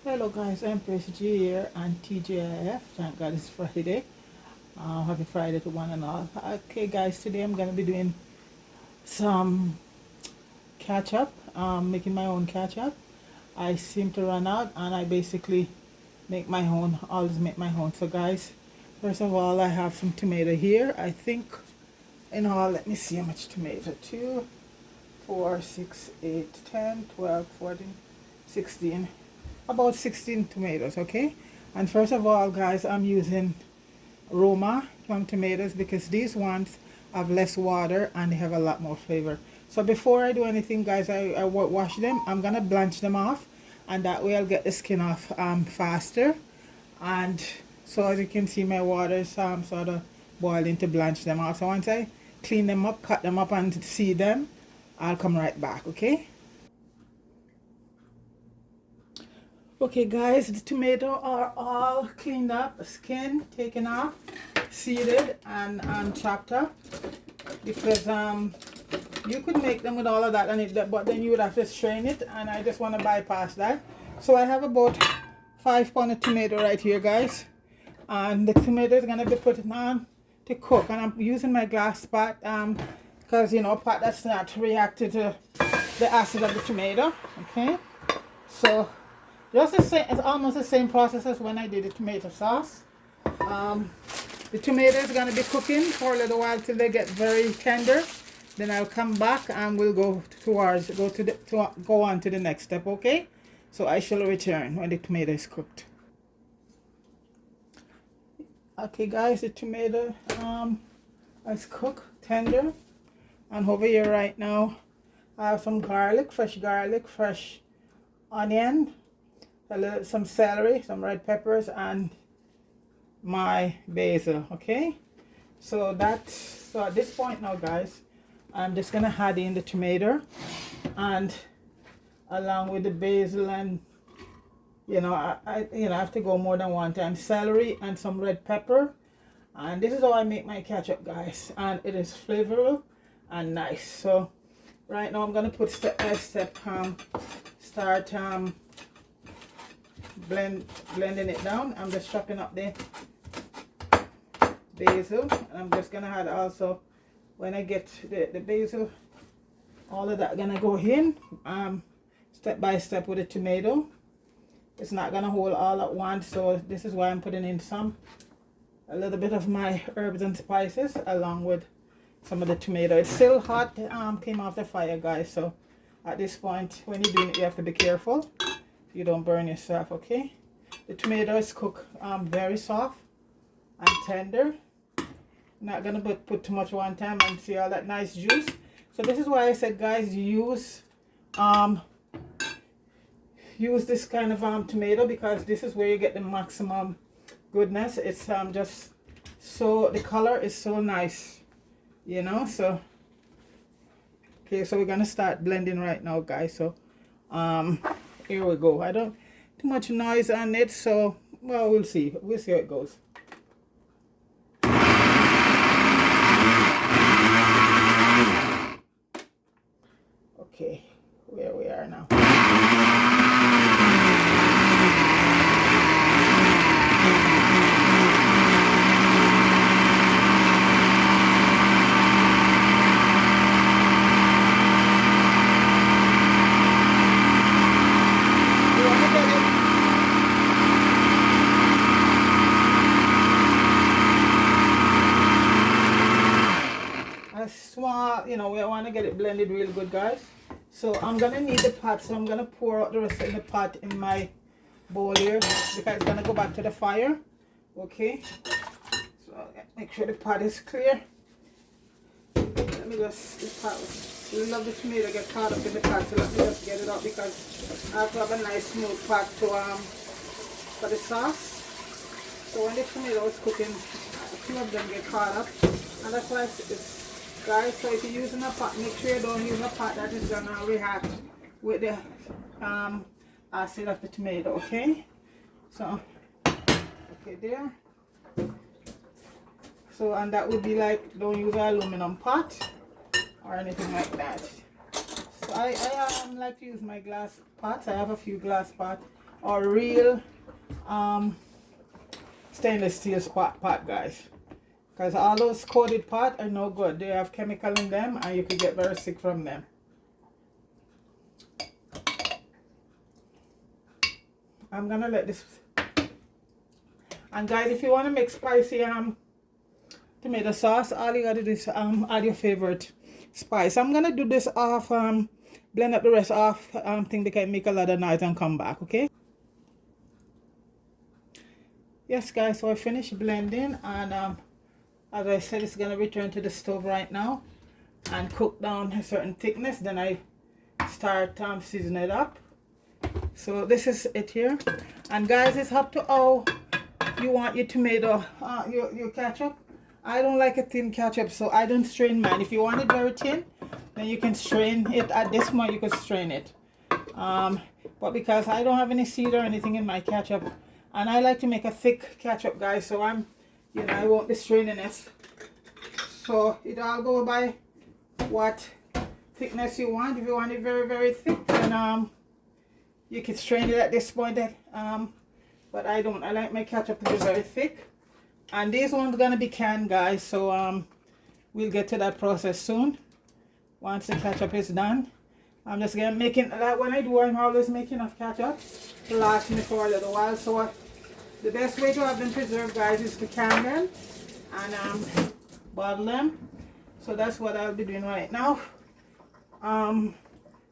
Hello guys, Empress G here and TGIF. Thank God it's Friday. Happy Friday to one and all. Okay guys, today I'm going to be doing some ketchup, making my own ketchup. I seem to run out and I basically make my own, always make my own. So guys, first of all I have some tomato here. I think in all, let me see how much tomato. 2, 4, 6, 8, 10, 12, 14, 16. About 16 tomatoes, okay? And first of all guys, I'm using Roma plum tomatoes because these ones have less water and they have a lot more flavor. So before I do anything guys, I wash them. I'm gonna blanch them off and that way I'll get the skin off faster. And so as you can see, my water is sort of boiling to blanch them off. So once I clean them up, cut them up and see them, I'll come right back, okay? Okay guys, the tomato are all cleaned up, skin taken off, seeded and chopped up because you could make them with all of that on it, but then you would have to strain it and I just want to bypass that. So I have about 5 pounds of tomato right here guys, and the tomato is going to be put on to cook, and I'm using my glass pot because you know, pot that's not reacted to the acid of the tomato, okay? So just the same, it's almost the same process as when I did the tomato sauce. The tomato is going to be cooking for a little while till they get very tender. Then I'll come back and we'll go go on to the next step, okay? So I shall return when the tomato is cooked. Okay guys, the tomato is cooked, tender. And over here right now I have some garlic, fresh onion, some celery, some red peppers, and my basil, okay? So at this point now guys, I'm just gonna add in the tomato and along with the basil, and you know, I have to go more than one time, celery and some red pepper. And this is how I make my ketchup guys, and it is flavorful and nice. So right now I'm gonna put step by step, start blending it down. I'm just chopping up the basil, and I'm just gonna add also, when I get the basil, all of that gonna go in step by step with the tomato. It's not gonna hold all at once, so this is why I'm putting in a little bit of my herbs and spices along with some of the tomato. It's still hot, came off the fire guys, so at this point when you're doing it you have to be careful you don't burn yourself, okay? The tomato is cooked very soft and tender. Not gonna put too much one time and see all that nice juice. So this is why I said guys, use this kind of tomato, because this is where you get the maximum goodness. It's just so, the color is so nice, you know. So okay, so we're gonna start blending right now guys. So here we go. I don't too much noise on it, so well, we'll see how it goes. Okay, where we are now. Small, you know, we want to get it blended real good guys. So I'm gonna need the pot, so I'm gonna pour out the rest of the pot in my bowl here because it's gonna go back to the fire, okay? So make sure the pot is clear. Let me just, this pot, we love the tomato get caught up in the pot, so let me just get it out because I have to have a nice smooth pot to for the sauce. So when the tomato is cooking, a few of them get caught up, and that's why it's guys. So if you're using a pot, make sure you don't use a pot that is gonna react with the acid of the tomato, okay? So okay there. So, and that would be like, don't use an aluminum pot or anything like that. So I like to use my glass pots. I have a few glass pots or real stainless steel pot, guys. Because all those coated pot are no good. They have chemical in them and you could get very sick from them. I'm gonna let this. And guys, if you want to make spicy tomato sauce, all you gotta do is add your favorite spice. I'm gonna do this off blend up the rest off thing they can make a lot of noise and come back, okay? Yes guys, so I finished blending, and as I said, it's gonna return to the stove right now and cook down a certain thickness. Then I start seasoning it up. So this is it here. And guys, it's up to how you want your tomato, your ketchup. I don't like a thin ketchup, so I don't strain mine. If you want it very thin, then you can strain it. At this point, you can strain it. But because I don't have any seed or anything in my ketchup, and I like to make a thick ketchup, guys, so I won't be straining it. So it all go by what thickness you want. If you want it very, very thick, then you can strain it at this point. But I don't. I like my ketchup to be very thick. And these ones gonna be canned, guys, so we'll get to that process soon once the ketchup is done. I'm just gonna making, like when I do, I'm always making enough ketchup to last me for a little while. So the best way to have them preserved, guys, is to can them and bottle them. So that's what I'll be doing right now.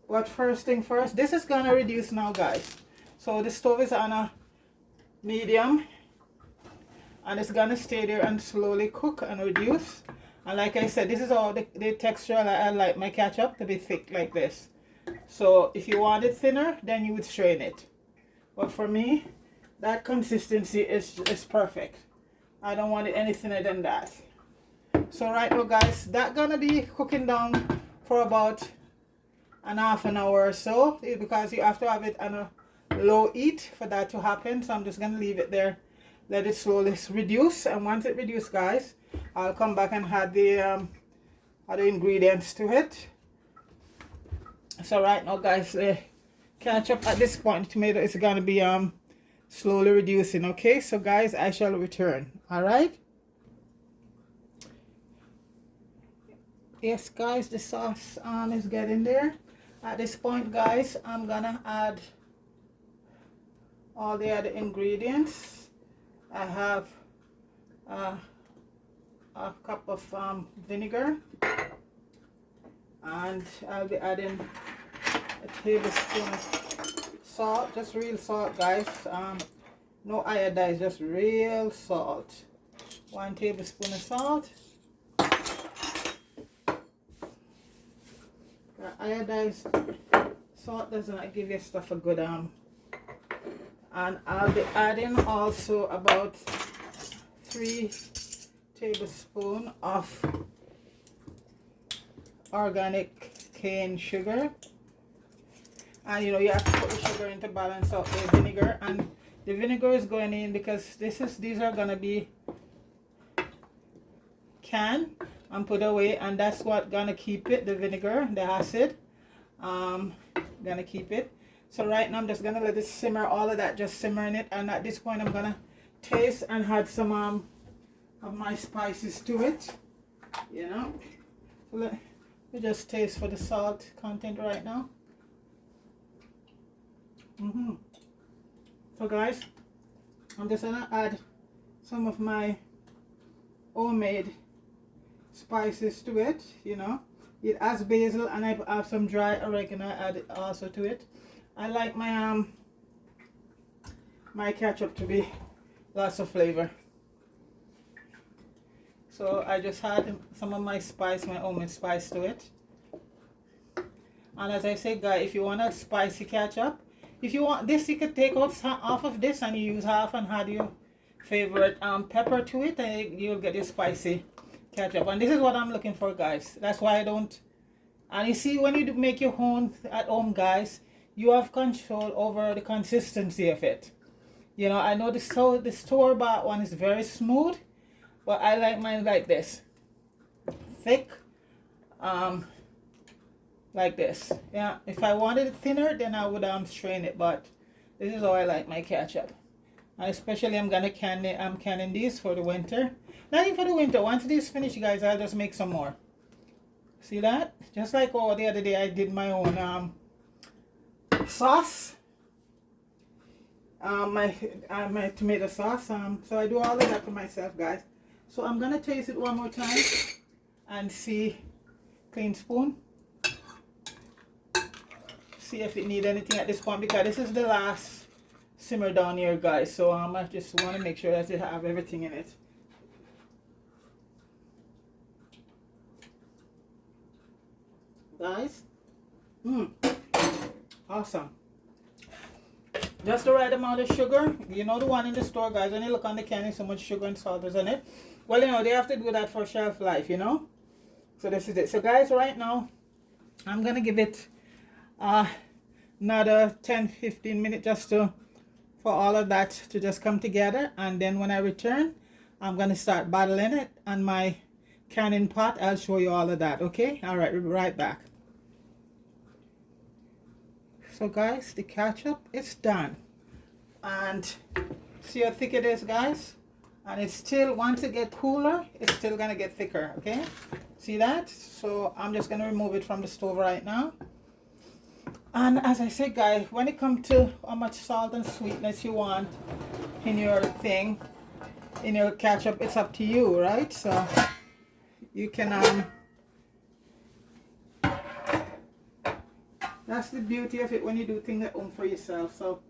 But first thing first, this is gonna reduce now, guys. So the stove is on a medium, and it's gonna stay there and slowly cook and reduce. And like I said, this is all the texture. I like my ketchup to be thick like this. So if you want it thinner, then you would strain it. But for me, that consistency is perfect. I don't want it any thinner than that. So right now, guys, that's gonna be cooking down for about an half an hour or so, because you have to have it on a low heat for that to happen. So I'm just gonna leave it there, let it slowly reduce, and once it reduces, guys, I'll come back and add the other ingredients to it. So right now, guys, the ketchup at this point, tomato is gonna be slowly reducing. Okay, so guys, I shall return. All right. Yes guys, the sauce is getting there. At this point, guys, I'm gonna add all the other ingredients. I have a cup of vinegar, and I'll be adding a tablespoon of salt, just real salt, guys. No iodized, just real salt. 1 tablespoon of salt. Iodized salt does not give your stuff a good and I'll be adding also about 3 tablespoons of organic cane sugar. And you have to put the sugar in to balance out the vinegar, and the vinegar is going in because these are gonna be canned and put away, and that's what gonna keep it, the vinegar, the acid, gonna keep it. So right now I'm just gonna let it simmer, all of that just simmer in it, and at this point I'm gonna taste and add some of my spices to it. So let me just taste for the salt content right now. So guys, I'm just gonna add some of my homemade spices to it. It has basil, and I have some dry oregano added also to it. I like my my ketchup to be lots of flavor, so I just add some of my spice, my homemade spice to it. And as I say, guys, if you want a spicy ketchup, if you want this, you could take out half of this and you use half and add your favorite pepper to it, and you'll get your spicy ketchup. And this is what I'm looking for, guys. That's why I don't. And you see, when you make your own at home, guys, you have control over the consistency of it. I know the store-bought one is very smooth, but I like mine like this, thick, like this. If I wanted it thinner, then I would strain it, but This is how I like my ketchup. And especially I'm canning these for the winter. Not even for the winter. Once these finish, guys, I'll just make some more. See that? Just like the other day I did my own sauce. My tomato sauce. So I do all of that for myself, guys. So I'm gonna taste it one more time and see. Clean spoon. See if it need anything at this point, because this is the last simmer down here, guys. So I just want to make sure that it have everything in it. Guys, awesome. Just the right amount of sugar. You know the one in the store, guys, when you look on the can, so much sugar and salt is in it. Well, you know, they have to do that for shelf life, you know. So this is it. So guys, right now I'm gonna give it another 10-15 minutes just for all of that to just come together, and then when I return, I'm gonna start bottling it on my canning pot. I'll show you all of that. Okay, all right, we'll be right back. So guys, the ketchup is done, and see how thick it is, guys. And it's still, once it get cooler, it's still gonna get thicker. Okay, see that? So I'm just gonna remove it from the stove right now. And as I said, guys, when it comes to how much salt and sweetness you want in your thing, in your ketchup, it's up to you, right? So you can that's the beauty of it when you do things at home for yourself. So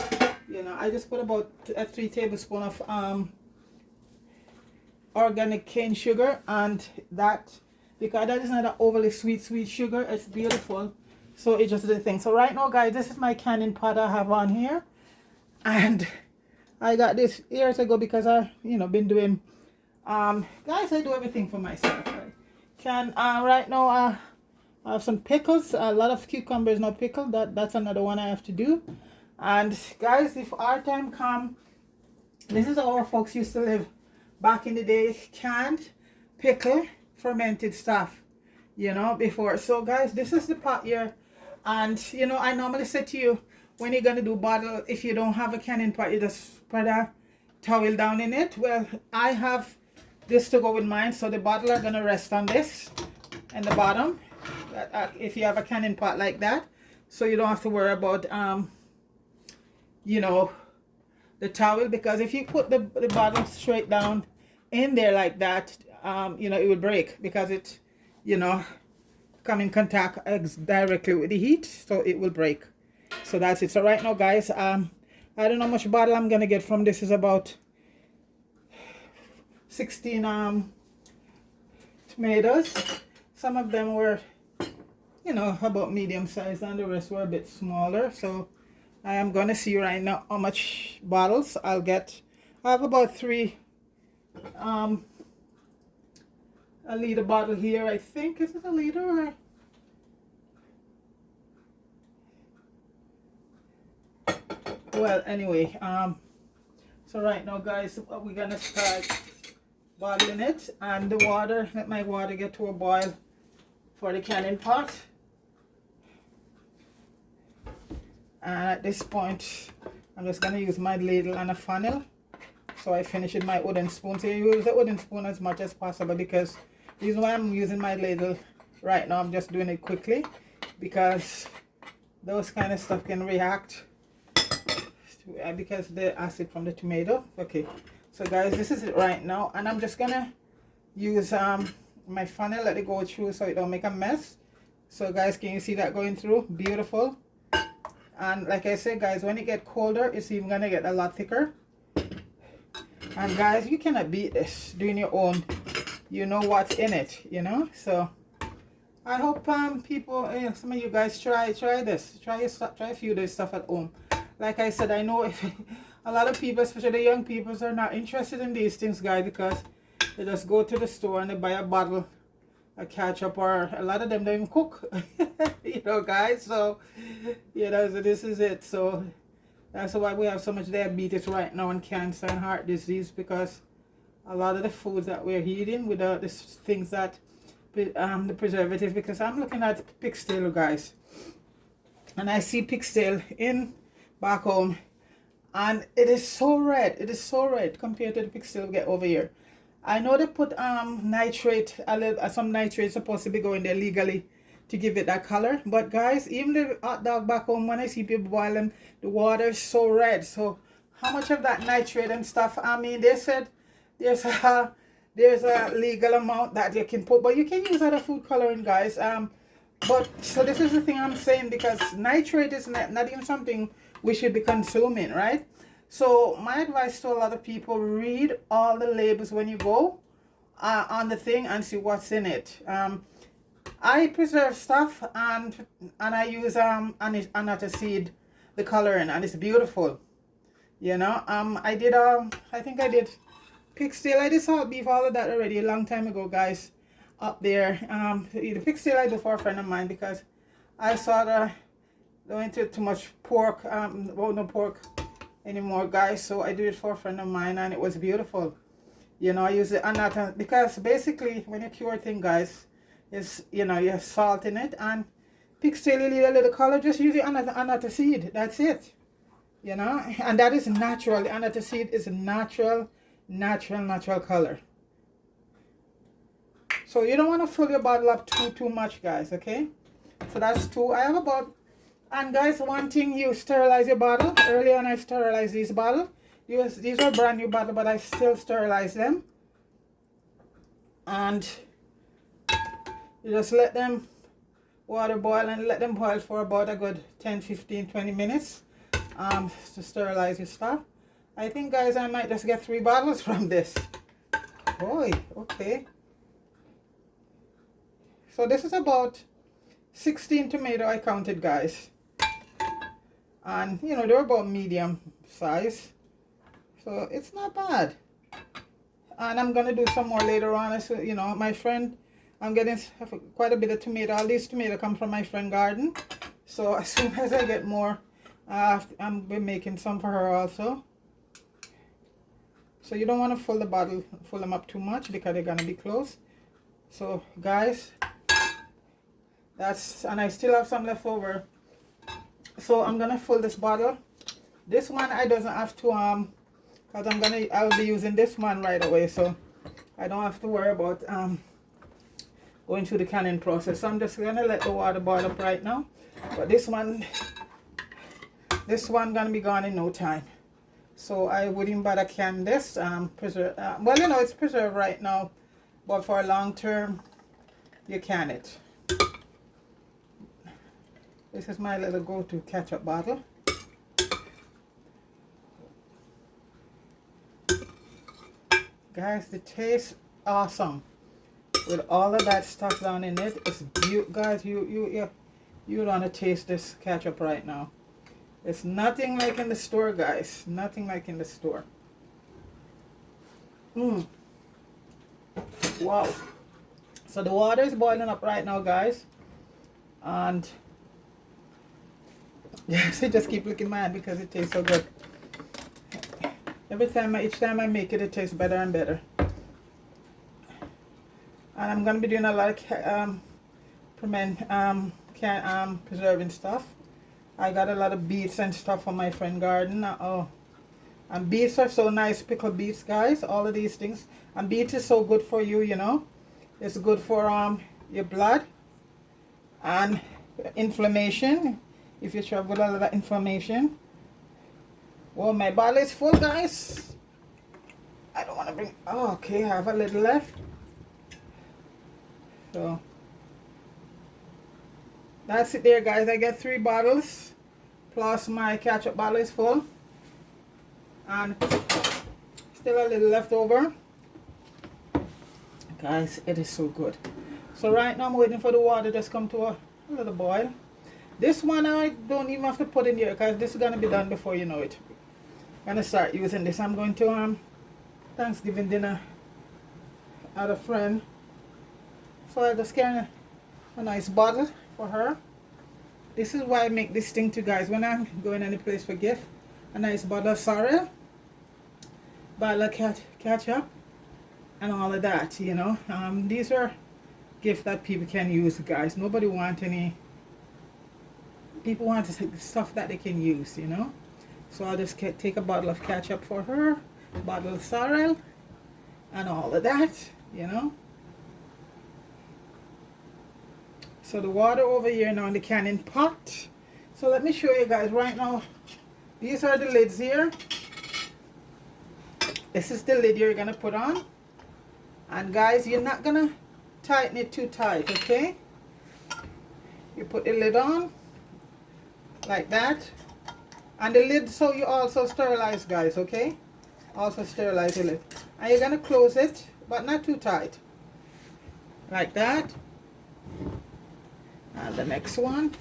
you know, I just put about 3 tablespoons of organic cane sugar, and that, because that is not an overly sweet sugar, it's beautiful. So it just the thing. So right now, guys, this is my canning pot I have on here, and I got this years ago because I, you know, been doing guys, I do everything for myself. Right now I have some pickles, a lot of cucumbers not pickled. That's another one I have to do. And guys, if our time come, this is how our folks used to live back in the day: canned, pickle, fermented stuff, you know, before. So guys, this is the pot here. And you know, I normally say to you, when you're gonna do bottle, if you don't have a canning pot, you just spread a towel down in it. Well, I have this to go with mine, so the bottle are gonna rest on this and the bottom, if you have a canning pot like that, so you don't have to worry about you know, the towel, because if you put the bottle straight down in there like that, you know, it will break, because it, you know, come in contact directly with the heat, so it will break. So that's it. So right now, guys, I don't know how much bottle I'm gonna get from this. Is about 16 tomatoes. Some of them were, you know, about medium size, and the rest were a bit smaller. So I am gonna see right now how much bottles I'll get. I have about 3 a liter bottle here, I think. Is it a liter or? Well, anyway, so right now, guys, we're gonna start boiling it, and the water, let my water get to a boil for the canning pot. And at this point, I'm just gonna use my ladle and a funnel. So I finish with my wooden spoon. So you use the wooden spoon as much as possible, because the reason why I'm using my ladle right now, I'm just doing it quickly, because those kind of stuff can react because the acid from the tomato. Okay, so guys, this is it right now, and I'm just gonna use my funnel, let it go through so it don't make a mess. So guys, can you see that going through? Beautiful. And like I said, guys, when it get colder, it's even gonna get a lot thicker. And guys, you cannot beat this doing your own. You know what's in it, you know. So I hope people, some of you guys try this, try a few of this stuff at home. Like I said, I know if a lot of people, especially the young people, are not interested in these things, guys, because they just go to the store and they buy a bottle of ketchup, or a lot of them don't even cook. You know, guys. So you know, so this is it. So that's why we have so much diabetes right now, and cancer and heart disease, because a lot of the foods that we're eating with the things that the preservatives. Because I'm looking at pigtail, guys, and I see pigtail in back home, and it is so red. It is so red compared to the pixel we get over here. I know they put nitrate, a little, some nitrate supposed to be going there legally to give it that color. But guys, even the hot dog back home, when I see people boil them, the water is so red. So how much of that nitrate and stuff? I mean, they said there's a legal amount that you can put, but you can use other food coloring, guys. But so this is the thing I'm saying, because nitrate is not even something we should be consuming, right? So my advice to a lot of people: read all the labels when you go on the thing and see what's in it. I preserve stuff, and I use another seed, the coloring, and it's beautiful. You know, I did I think I did pigtail. I did salt beef, all of that already a long time ago, guys. Up there, the pigtail I do for a friend of mine, because I saw the don't eat too much pork. Well, no pork anymore, guys. So I did it for a friend of mine, and it was beautiful. You know, I use it another, because basically when you cure thing, guys, is, you know, you have salt in it, and pigtail, you need a little color, just use it another seed. That's it. You know, and that is natural. The another seed is a natural color. So you don't want to fill your bottle up too much, guys. Okay, so that's two. I have about, and guys, one thing, you sterilize your bottle. Earlier on I sterilized these bottles. These are brand new bottles, but I still sterilize them. And you just let them water boil, and let them boil for about a good 10, 15, 20 minutes to sterilize your stuff. I think, guys, I might just get 3 bottles from this. Boy, okay. So this is about 16 tomato I counted, guys. And, you know, they're about medium size. So it's not bad. And I'm going to do some more later on. So, you know, my friend, I'm getting quite a bit of tomato. All these tomatoes come from my friend's garden. So as soon as I get more, I'm be making some for her also. So you don't want to fill the bottle, fill them up too much, because they're going to be close. So, guys, that's, and I still have some left over. So I'm going to fill this bottle. This one I doesn't have to, because I'll be using this one right away. So I don't have to worry about going through the canning process. So I'm just going to let the water boil up right now. But this one gonna be gone in no time. So I wouldn't bother can this preserve. Well, you know, it's preserved right now, but for a long term, you can it. This is my little go-to ketchup bottle. Guys, the taste awesome with all of that stuff down in it. It's beautiful, guys. You wanna taste this ketchup right now. It's nothing like in the store, guys. Nothing like in the store. Wow. So the water is boiling up right now, guys. And yes, I just keep looking mad because it tastes so good. Each time I make it, it tastes better and better. And I'm gonna be doing a lot of preserving stuff. I got a lot of beets and stuff from my friend's garden. And beets are so nice, pickled beets, guys. All of these things. And beets is so good for you, you know. It's good for your blood and inflammation. If you struggle with a lot of inflammation. Well, my bottle is full, guys. I don't want to bring. Oh, okay, I have a little left. So that's it there, guys. I get 3 bottles plus my ketchup bottle is full, and still a little left over. Guys, it is so good. So right now I'm waiting for the water just come to a little boil. This one I don't even have to put in here, because this is gonna be done before you know it. I'm gonna start using this. I'm going to Thanksgiving dinner at a friend, so I just carry a nice bottle for her. This is why I make this thing too, guys. When I'm going any place for gift, a nice bottle of sorrel, bottle of ketchup, and all of that, you know. These are gifts that people can use, guys. Nobody want any. People want stuff that they can use, you know. So I'll just take a bottle of ketchup for her, bottle of sorrel, and all of that, you know. So the water over here now in the canning pot. So let me show you guys right now. These are the lids here. This is the lid you're gonna put on. And guys, you're not gonna tighten it too tight, okay? You put the lid on like that. And the lid, so you also sterilize, guys, okay? Also sterilize the lid. And you're gonna close it, but not too tight. Like that. And the next one.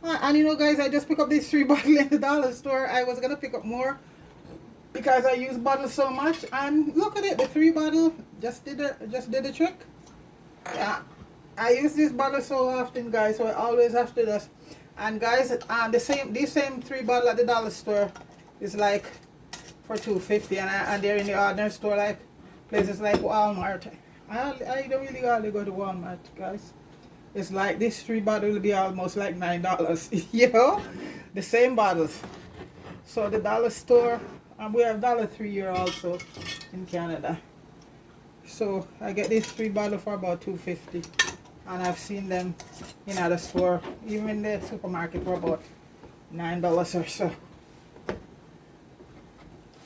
And you know, guys, I just picked up these 3 bottles in the dollar store. I was gonna pick up more because I use bottles so much. And look at it, the 3 bottle just did the trick. Yeah, I use this bottle so often, guys, so I always have to just. And guys, these same 3 bottle at the dollar store is like for $2.50, and they're in the ordinary store like places like Walmart. I don't really hardly go to Walmart, guys. It's like this 3 bottle will be almost like $9, you know, the same bottles. So the dollar store, and we have $1.03 here also in Canada. So I get these 3 bottles for about $2.50, and I've seen them in other store, even in the supermarket, for about $9 or so.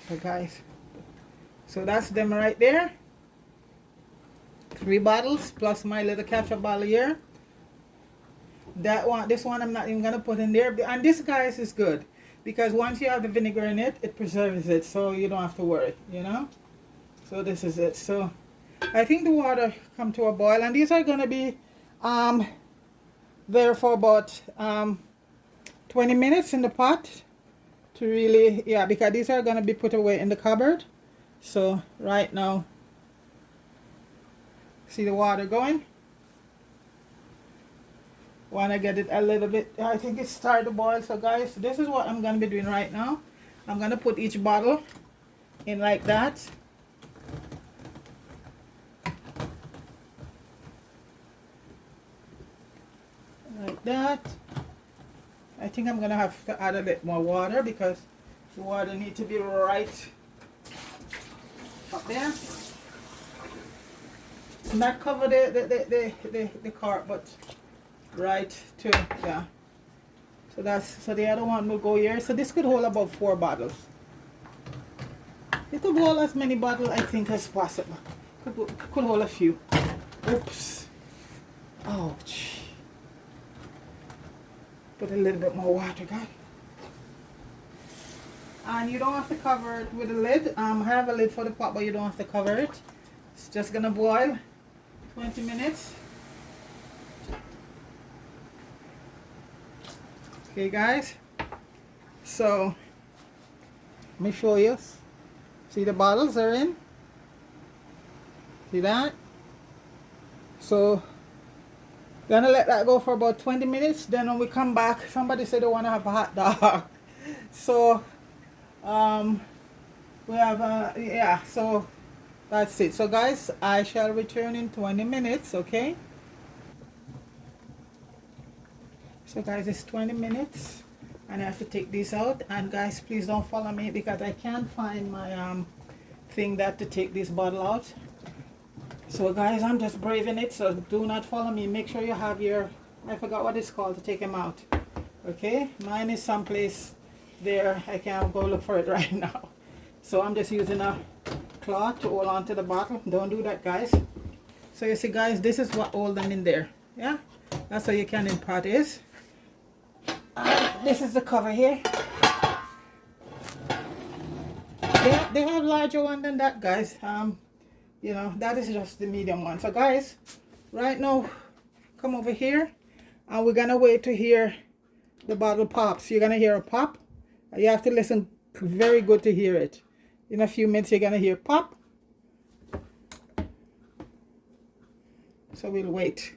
So guys, so that's them right there. 3 bottles plus my little ketchup bottle here. This one I'm not even gonna put in there. And this, guys, is good because once you have the vinegar in it, it preserves it, so you don't have to worry, you know. So this is it. So I think the water come to a boil, and these are gonna be there for about 20 minutes in the pot to really, yeah, because these are gonna be put away in the cupboard. So right now, see the water going. Want to get it a little bit, I think it's started to boil. So guys, this is what I'm going to be doing right now. I'm going to put each bottle in like that. Like that. I think I'm going to have to add a bit more water because the water needs to be right up there. Not cover the cork, but right to, yeah. So the other one will go here. So this could hold about 4 bottles. It could hold as many bottles, I think, as possible. Could hold a few. Oops. Ouch. Put a little bit more water, guys. And you don't have to cover it with a lid. I have a lid for the pot, but you don't have to cover it. It's just gonna boil 20 minutes. Okay, guys, so let me show you. See, the bottles are in. See that? So gonna let that go for about 20 minutes. Then when we come back, somebody said they want to have a hot dog. So we have yeah, so that's it. So guys, I shall return in 20 minutes. Okay, so guys, it's 20 minutes and I have to take this out. And guys, please don't follow me because I can't find my thing that to take this bottle out. So guys, I'm just braving it, so do not follow me. Make sure you have your, I forgot what it's called to take them out. Okay, mine is someplace there. I can't go look for it right now. So I'm just using a cloth to hold on to the bottle. Don't do that, guys. So you see, guys, this is what hold them in there. Yeah, that's how your canning pot is. This is the cover here. They have larger one than that, guys. You know, that is just the medium one. So guys, right now, come over here and we're gonna wait to hear the bottle pops. You're gonna hear a pop. You have to listen very good to hear it. In a few minutes you're gonna hear pop. So we'll wait.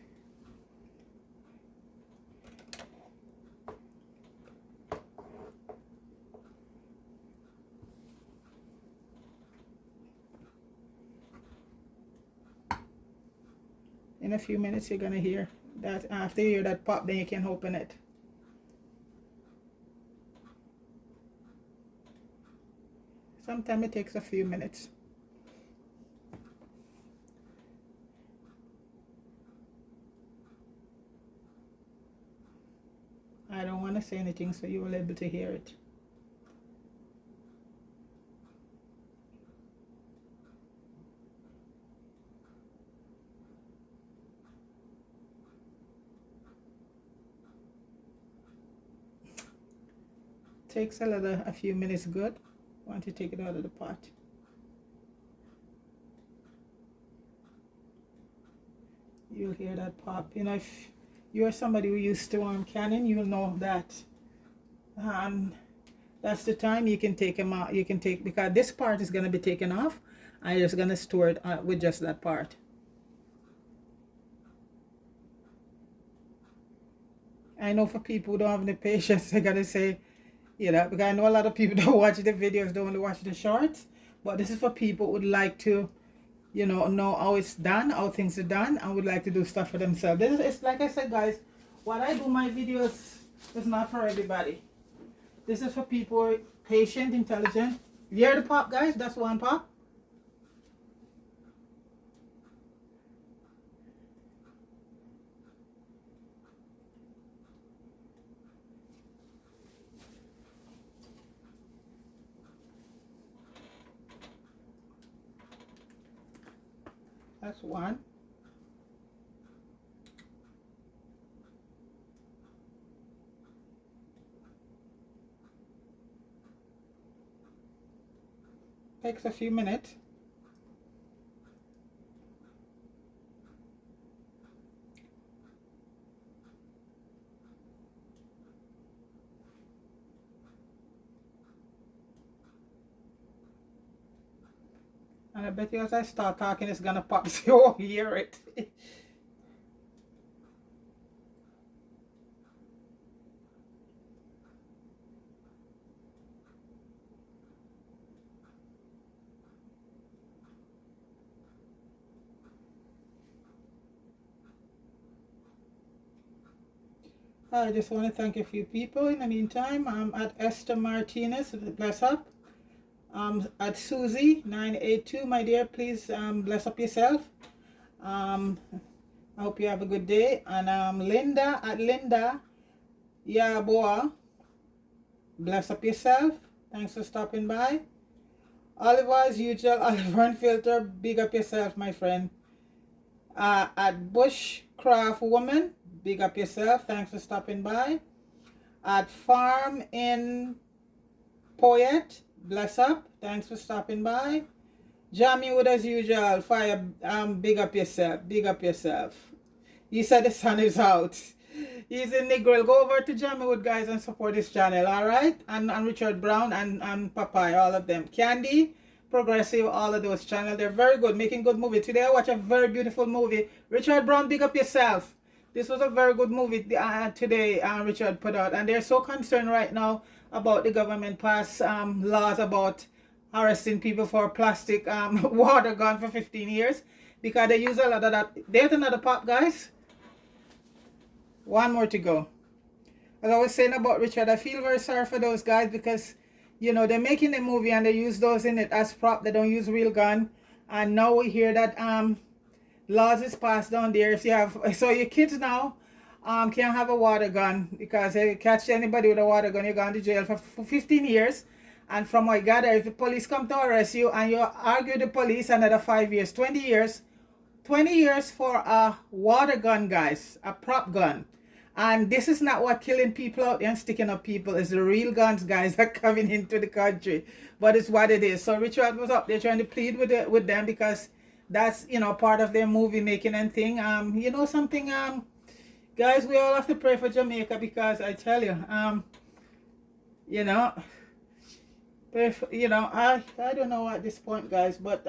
In a few minutes you're gonna hear that. After you hear that pop, then you can open it. Sometimes it takes a few minutes. I don't want to say anything so you will be able to hear it. Takes a few minutes good. Want to take it out of the pot. You'll hear that pop. You know, if you're somebody who used to canning, you'll know that that's the time you can take them out. You can take, because this part is going to be taken off. I'm just going to store it with just that part. I know for people who don't have any patience, I got to say, you know, because I know a lot of people don't watch the videos, don't only watch the shorts. But this is for people who would like to, you know how it's done, how things are done, and would like to do stuff for themselves. This is, it's like I said, guys, what I do, my videos is not for everybody. This is for people who are patient, intelligent. You hear the pop, guys? That's one pop. That's one. Takes a few minutes. And I bet you as I start talking, it's gonna pop so you won't hear it. I just want to thank a few people in the meantime. I'm at Esther Martinez, bless up. At Susie 982, my dear, please bless up yourself. I hope you have a good day. And Linda at Linda Yaboa, bless up yourself. Thanks for stopping by. Oliver, as usual, Oliver and Filter, big up yourself, my friend. At Bushcraft Woman, big up yourself. Thanks for stopping by. At Farm in Poet, bless up. Thanks for stopping by. Jamie Wood, as usual, fire, big up yourself. Big up yourself. You said the sun is out. He's in Negril. Go over to Jamie Wood, guys, and support this channel, alright? And Richard Brown and Papaya, all of them. Candy, Progressive, all of those channels. They're very good, making good movie. Today I watched a very beautiful movie. Richard Brown, big up yourself. This was a very good movie today Richard put out. And they're so concerned right now about the government pass laws about arresting people for plastic water gun for 15 years. Because they use a lot of that. There's another pop, guys. One more to go. As I was saying about Richard, I feel very sorry for those guys because, you know, they're making a movie and they use those in it as prop. They don't use real gun. And now we hear that laws is passed down there. If you have, so your kids now can't have a water gun because they catch anybody with a water gun, you're going to jail for 15 years. And from what I gather, if the police come to arrest you and you argue the police, another 5 years, 20 years. 20 years for a water gun, guys, a prop gun. And this is not what killing people out there and sticking up people. It's the real guns, guys, that are coming into the country. But it's what it is. So Richard was up there trying to plead with them because that's, you know, part of their movie making and thing. You know something, guys, we all have to pray for Jamaica because I tell you, you know, I don't know at this point, guys, but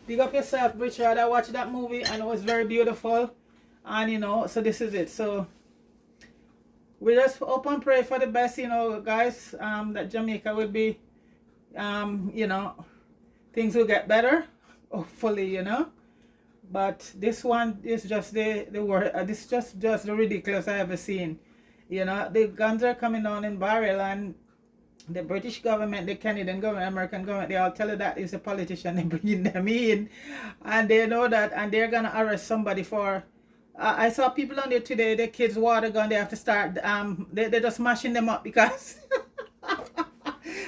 big up yourself, Richard. I watched that movie and it was very beautiful. And, you know, so this is it. So we just hope and pray for the best, you know, guys, that Jamaica will be, you know, things will get better, hopefully, you know. But this one is just the word. This is just the ridiculous I ever seen. You know, the guns are coming down in barrel and the British government, the Canadian government, American government, they all tell you that is a politician, they're bringing them in, and they know that, and they're gonna arrest somebody for. I saw people on there today, the kids water gun, they have to start, they're just smashing them up because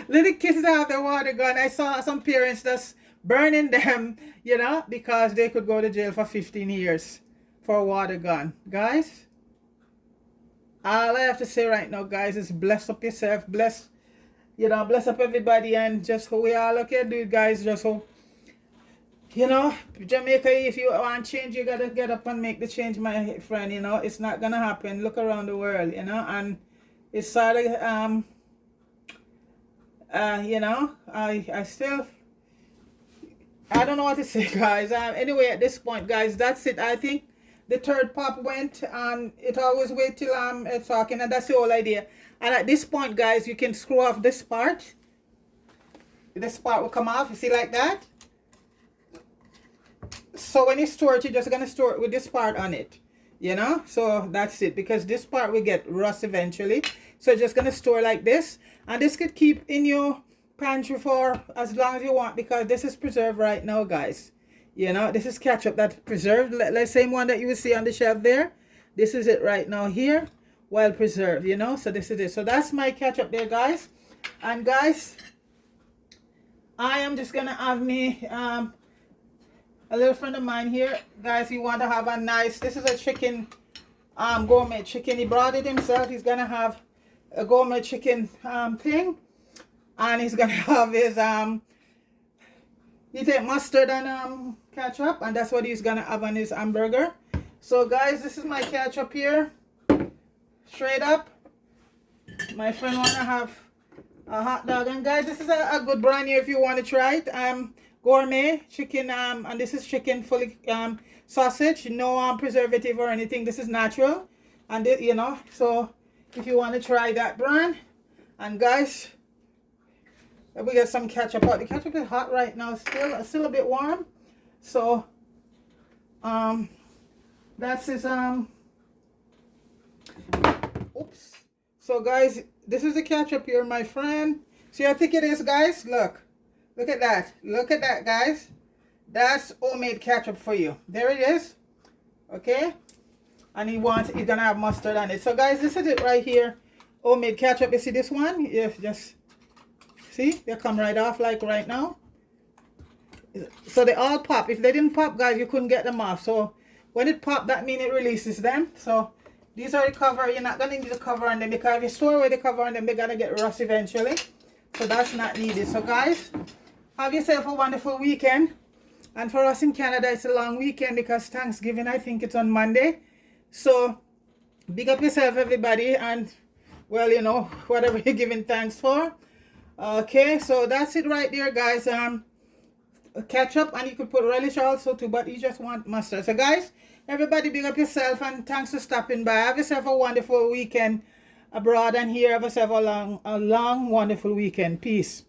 little kids that have the water gun. I saw some parents just burning them, you know, because they could go to jail for 15 years for a water gun. Guys, all I have to say right now, guys, is bless up yourself, bless, you know, bless up everybody, and just who we all can do, guys, just so, you know, Jamaica, if you want change, you gotta get up and make the change, my friend, you know, it's not gonna happen. Look around the world, you know, and it's sort of, you know, I still, I don't know what to say, guys. Anyway, at this point, guys, that's it. I think the third pop went, and it always wait till I'm talking, and that's the whole idea. And at this point, guys, you can screw off this part. This part will come off, you see, like that. So when you store it, you're just gonna store it with this part on it, you know. So that's it, because this part will get rust eventually. So you're just gonna store like this, and this could keep in your pantry for as long as you want, because this is preserved right now, guys. You know, this is ketchup that's preserved. Let's same one that you will see on the shelf there. This is it right now here, well preserved, you know. So this is it. So that's my ketchup there, guys. And guys, I am just gonna have me a little friend of mine here, guys. You want to have a nice, this is a chicken, gourmet chicken. He brought it himself. He's gonna have a gourmet chicken thing, and he's gonna have his he take mustard and ketchup, and that's what he's gonna have on his hamburger. So guys, this is my ketchup here, straight up. My friend wanna have a hot dog, and guys, this is a good brand here if you want to try it. Gourmet chicken, and this is chicken fully sausage, no preservative or anything. This is natural, and you know, so if you want to try that brand. And guys, we get some ketchup out. The ketchup is hot right now, still a bit warm. So that's his oops. So guys, this is the ketchup here, my friend. See how thick it is, guys? Look at that, guys. That's homemade ketchup for you. There it is. Okay, and he's gonna have mustard on it. So guys, this is it right here, homemade ketchup. You see this one? Yeah, just see, they come right off like right now. So they all pop. If they didn't pop, guys, you couldn't get them off. So when it pop, that means it releases them. So these are the cover. You're not gonna need the cover on them, because if you store away the cover on them, they're gonna get rust eventually. So that's not needed. So guys, have yourself a wonderful weekend. And for us in Canada, it's a long weekend because Thanksgiving, I think it's on Monday. So big up yourself, everybody, and well, you know, whatever you're giving thanks for. Okay, so that's it right there, guys. Ketchup, and you could put relish also too, but you just want mustard. So guys, everybody big up yourself, and thanks for stopping by. Have yourself a wonderful weekend abroad, and here have yourself a long wonderful weekend. Peace.